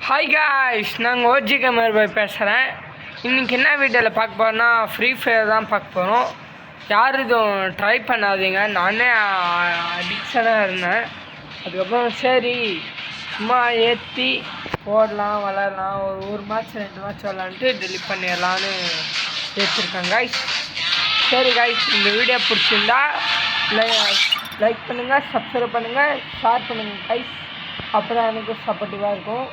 Hi guys, நாங்கள் OG gamer பாய் பேசுகிறேன். இன்றைக்கி என்ன வீடியோவில் பார்க்க போகிறோன்னா ஃப்ரீ ஃபயர் தான் பார்க்க போகிறோம். யாரும் இதுவும் ட்ரை பண்ணாதீங்க. நானே அடிக்ஷனாக இருந்தேன். அதுக்கப்புறம் சரி சும்மா ஏற்றி போடலாம் விளாட்லாம், ஒரு மேட்ச் 2 மேட்ச் விளாண்டுட்டு டெலிட் பண்ணிடலான்னு ஏற்றிருக்கேன் காய்ஸ். சரி காய்ஸ், இந்த வீடியோ பிடிச்சிருந்தா லைக் பண்ணுங்கள், சப்ஸ்கிரைப் பண்ணுங்கள், ஷேர் பண்ணுங்கள் காய்ஸ். அப்போ தான் எனக்கு சப்போர்ட்டிவாக இருக்கும்.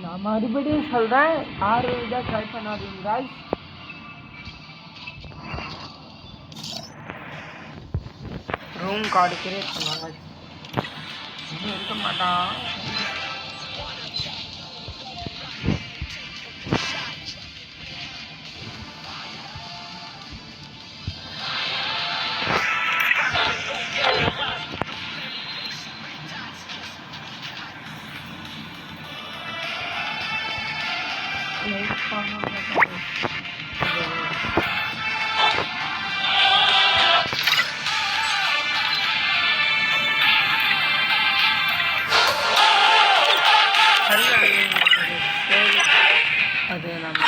நான் மறுபடியும் சொல்கிறேன், யாரும் இதை ட்ரை பண்ணாதீங்க காய்ஸ். ரூம் கார்டு கிரியேட் பண்ணாங்க, இருக்க மாட்டான். அது நம்ம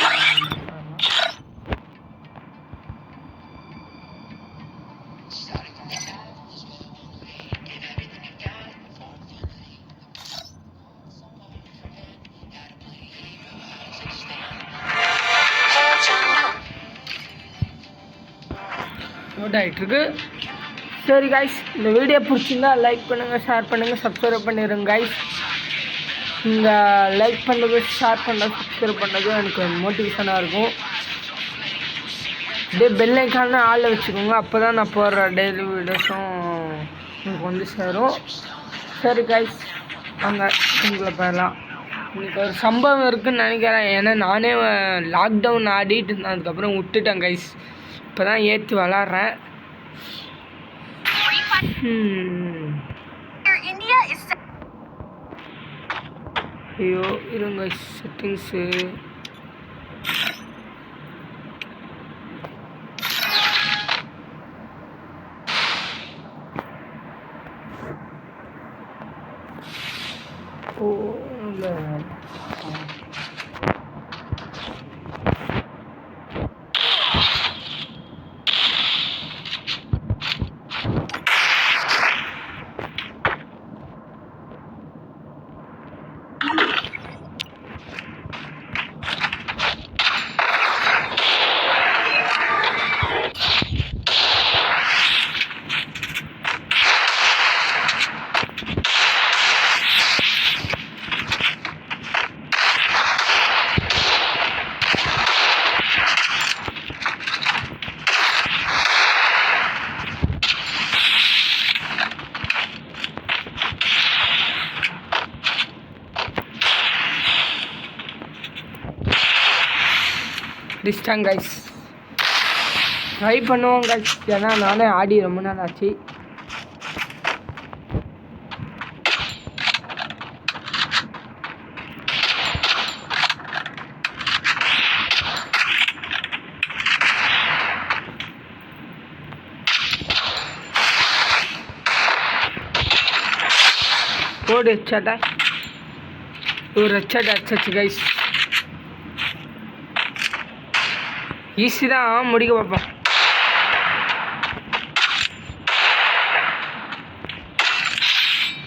நோட் ஆகிட்டுருக்கு. சரி காய்ஸ், இந்த வீடியோ பிடிச்சிருந்தா லைக் பண்ணுங்கள், ஷேர் பண்ணுங்கள், சப்ஸ்கிரைப் பண்ணிடுங்க காய்ஸ். இந்த லைக் பண்ணுறது, ஷேர் பண்ணுறது, சப்ஸ்கிரைப் பண்ணுறது எனக்கு மோட்டிவேஷனாக இருக்கும். அப்படியே பெல் ஐக்கான ஆளில் வச்சுக்கோங்க, அப்போ தான் நான் போடுற டெய்லி வீடியோஸும் உங்களுக்கு வந்து சேரும். சரி காய்ஸ், வாங்க உங்களை போயிடலாம். இன்னைக்கு ஒரு சம்பவம் இருக்குதுன்னு நினைக்கிறேன். ஏன்னா நானே லாக்டவுன் ஆடிட்டு இருந்தேன், அதுக்கப்புறம் விட்டுட்டேன் கைஸ். இப்போ தான் ஏற்றி விளாட்றேன். ஐயோ இருங்க, செட்டிங்ஸு ஓ இல்லை டிஸ்டாங் கைஸ். ட்ரை பண்ணுவோம் கைஸ், ஏன்னா நானே ஆடி ரொம்ப நாள் ஆச்சு. போடு ஹெட்ஷாட்டா, ஒரு ஹெட்ஷாட் அடிச்சாச்சு கைஸ். ஈஸி தான், முடிக்க பார்ப்போம்.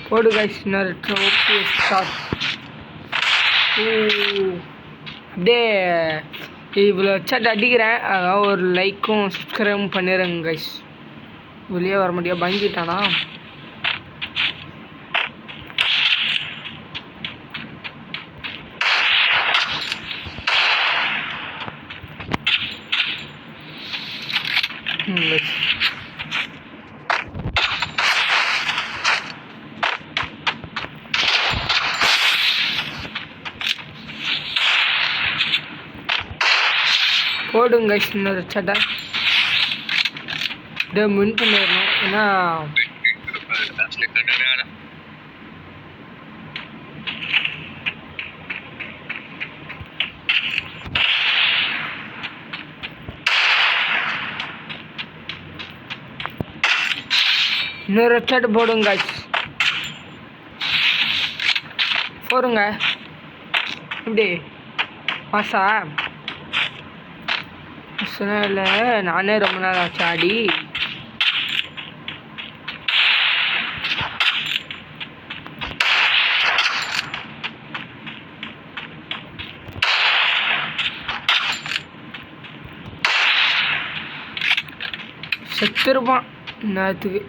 போடு கைஸ், இன்னொரு ஓகே ஸ்டார்ட். அப்படியே இவ்வளோ ஹெட்ஷாட் அடிக்கிறேன், அதாவது ஒரு லைக்கும் சப்ஸ்கிரைபும் பண்ணிடுறேங்க கைஸ். வெளியே வர முடியாது, பயந்துட்டானா. போடுங்க இன்னொரு சட்டை இதை மின் பண்ணிடணும். ஏன்னா இன்னொரு வெப்சைட் போடுங்க போடுங்க. இப்படி மாசா இல்லை, நானே ரொம்ப நாள் ஆச்சு ஆடி. செத்துருப்பான் நேரத்துக்கு.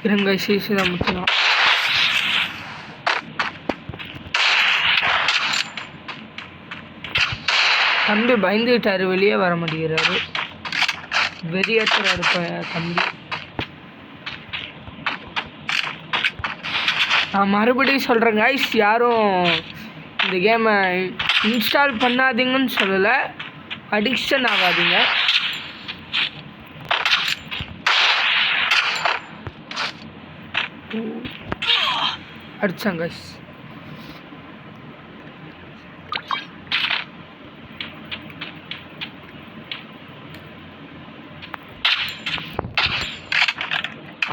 இருங்க சீசு தான் முக்கியம். தம்பி பயந்துக்கிட்டாரு, வெளியே வர மாட்டேங்கிறாரு, வெறியாட்டுறாரு தம்பி. நான் மறுபடியும் சொல்கிறேன் கைஸ், யாரும் இந்த கேமை இன்ஸ்டால் பண்ணாதீங்கன்னு சொல்லலை, அடிக்ஷன் ஆகாதீங்க. அடிச்சாங்க கைஸ்.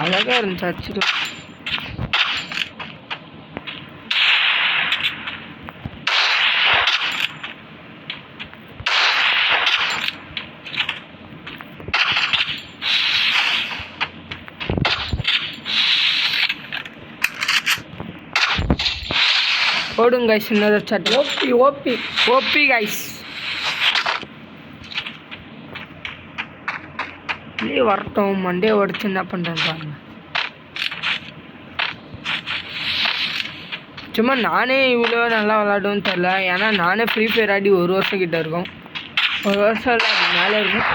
அழகா இருந்துச்சு அடிச்சுக்கலாம். ஓடுங்க கைஸ், இன்னொரு சாட். ஓபி ஓபி ஓபி கைஸ், இல்லையே வரட்டும். மண்டே உடச்சு என்ன பண்ணுறேன் பாருங்க. சும்மா நானே இவ்வளோ நல்லா விளாடுவேன்னு தெரில, ஏன்னா நானே ஃப்ரீ ஃபயர் ஆடி 1 வருஷம் கிட்ட இருக்கும். 1 வருஷம் இல்லை, அது மேலே இருக்கும்.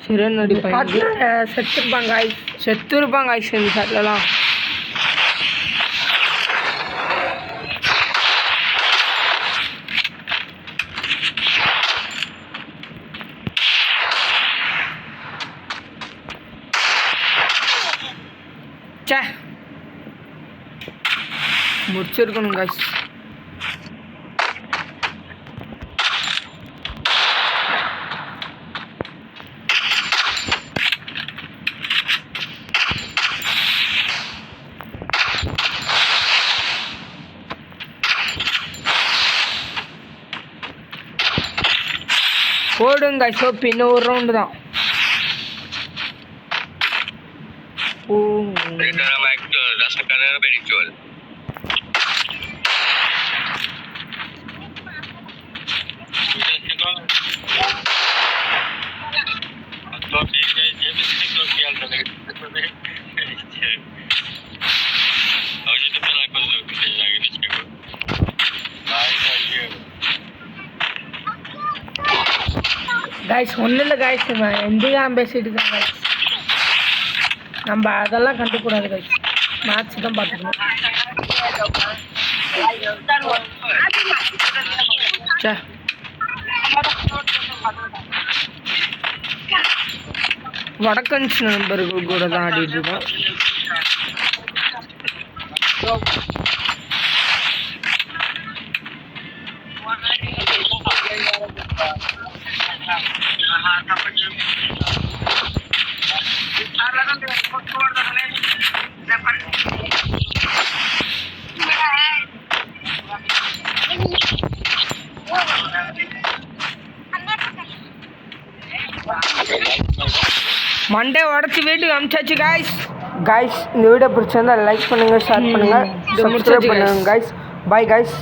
சரின்னு அடிப்பாங்க, செத்துருப்பாங்க கைஸ் இந்த சாட்லலாம். முடிச்சிருக்கணும் கைஸ். போடுங்க கைஸ், ஓபி இன்னும் ஒரு ரவுண்டு தான். கைஸ் ஒன்றும் இல்லை கைஸ், எந்தையாக பேசிட்டு இருக்காங்க கைஸ். நம்ம அதெல்லாம் கண்டுக்கூடாது கைஸ், மேட்ச் தான் பார்த்துக்கணும். வடக்கன்ஸ் நண்பர்கள் கூட தான் ஆடிட்டு இருக்கோம். மண்டே உடச்சி வீட்டுக்கு அனுப்பிச்சாச்சு கைஸ். கைஸ் இந்த வீடியோ பிடிச்சிருந்தா லைக் பண்ணுங்கள், ஷேர் பண்ணுங்கள், சப்ஸ்கிரைப் பண்ணுங்கள் கைஸ். Bye guys.